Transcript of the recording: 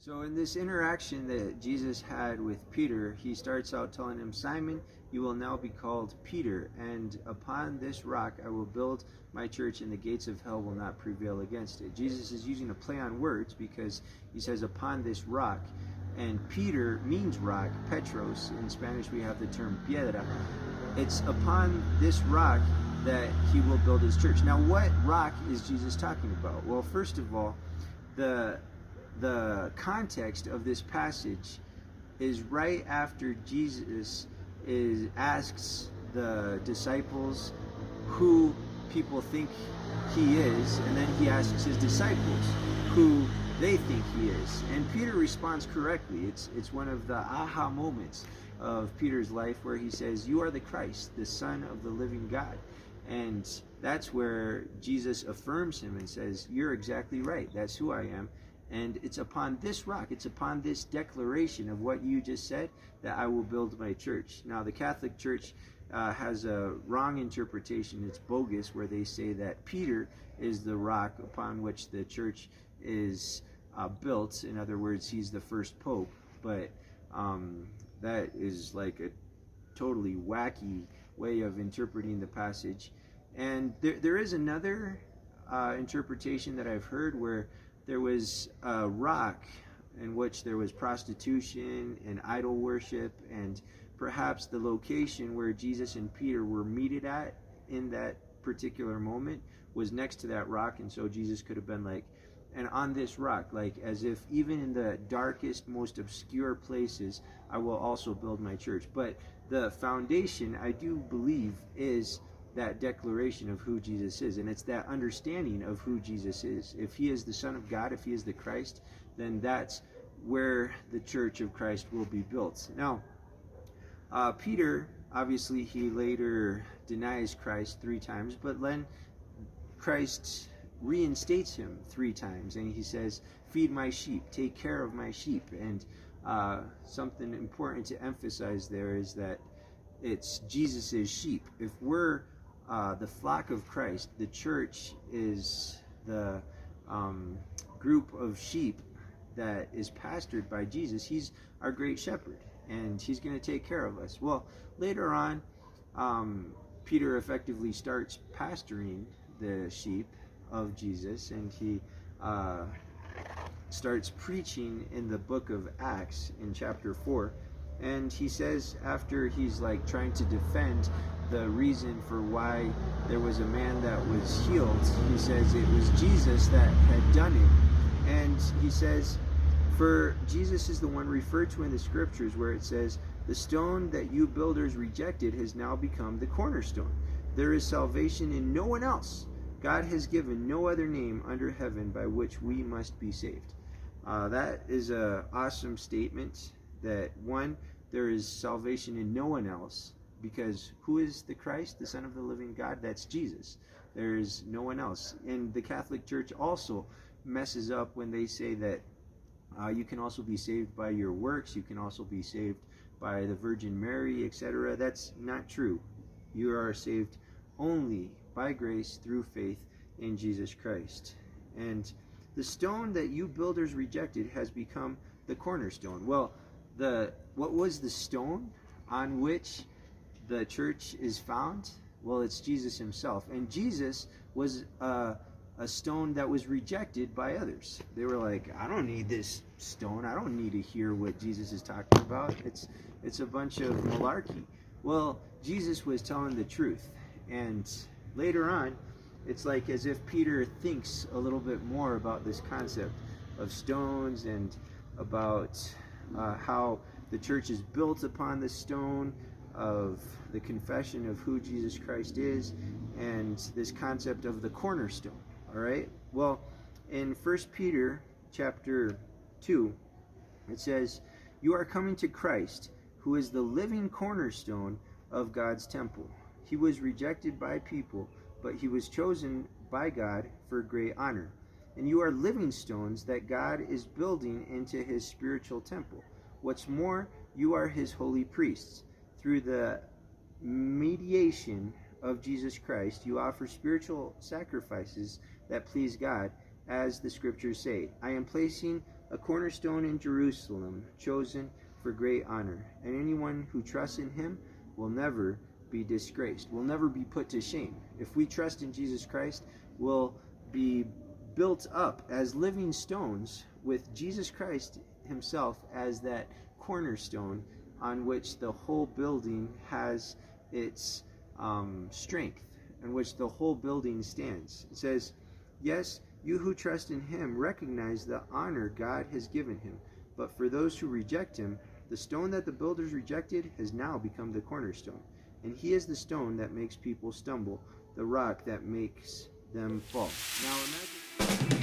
So in this interaction that Jesus had with Peter, he starts out telling him, Simon, you will now be called Peter, and upon this rock I will build my church, and the gates of hell will not prevail against it. Jesus is using a play on words because he says upon this rock, and Peter means rock, Petros. In Spanish we have the term piedra. It's upon this rock that he will build his church. Now what rock is Jesus talking about? Well, first of all, the context of this passage is right after Jesus asks the disciples who people think he is, and then he asks his disciples who they think he is. And Peter responds correctly. It's one of the aha moments of Peter's life where he says, you are the Christ, the Son of the living God. And that's where Jesus affirms him and says, you're exactly right. That's who I am. And it's upon this rock, it's upon this declaration of what you just said that I will build my church. Now, the Catholic Church has a wrong interpretation. It's bogus, where they say that Peter is the rock upon which the church is built. In other words, he's the first pope. But that is like a totally wacky way of interpreting the passage. And there is another interpretation that I've heard where there was a rock in which there was prostitution and idol worship, and perhaps the location where Jesus and Peter were meted at in that particular moment was next to that rock, and so Jesus could have been like, and on this rock, like as if even in the darkest, most obscure places, I will also build my church. But the foundation, I do believe, is that declaration of who Jesus is, and it's that understanding of who Jesus is. If he is the Son of God, if he is the Christ, then that's where the church of Christ will be built. Now, Peter, obviously, he later denies Christ 3 times, but then Christ reinstates him 3 times, and he says, feed my sheep, take care of my sheep. And something important to emphasize there is that it's Jesus's sheep. If we're the flock of Christ, the church is the group of sheep that is pastored by Jesus. He's our great shepherd, and he's going to take care of us. Well, later on, Peter effectively starts pastoring the sheep of Jesus, and he starts preaching in the book of Acts in chapter 4. And he says, after he's like trying to defend the reason for why there was a man that was healed, he says it was Jesus that had done it. And he says, for Jesus is the one referred to in the scriptures where it says, the stone that you builders rejected has now become the cornerstone. There is salvation in no one else. God has given no other name under heaven by which we must be saved. That is an awesome statement, that one, there is salvation in no one else, because who is the Christ, the Son of the living God? That's Jesus. There is no one else. And the Catholic Church also messes up when they say that you can also be saved by your works, you can also be saved by the Virgin Mary, etc. That's not true. You are saved only by grace through faith in Jesus Christ. And the stone that you builders rejected has become the cornerstone. Well, what was the stone on which the church is found? Well, it's Jesus himself. And Jesus was a stone that was rejected by others. They were like, I don't need this stone. I don't need to hear what Jesus is talking about. It's a bunch of malarkey. Well, Jesus was telling the truth. And later on, it's like as if Peter thinks a little bit more about this concept of stones and about how the church is built upon the stone of the confession of who Jesus Christ is, and this concept of the cornerstone. All right? Well, in 1 Peter chapter 2, it says, you are coming to Christ, who is the living cornerstone of God's temple. He was rejected by people, but he was chosen by God for great honor. And you are living stones that God is building into his spiritual temple. What's more, you are his holy priests. Through the mediation of Jesus Christ, you offer spiritual sacrifices that please God, as the scriptures say, I am placing a cornerstone in Jerusalem, chosen for great honor. And anyone who trusts in him will never be disgraced, will never be put to shame. If we trust in Jesus Christ, we'll be built up as living stones with Jesus Christ himself as that cornerstone on which the whole building has its strength, in which the whole building stands. It says, yes, you who trust in him recognize the honor God has given him. But for those who reject him, the stone that the builders rejected has now become the cornerstone. And he is the stone that makes people stumble, the rock that makes them fall. Now imagine...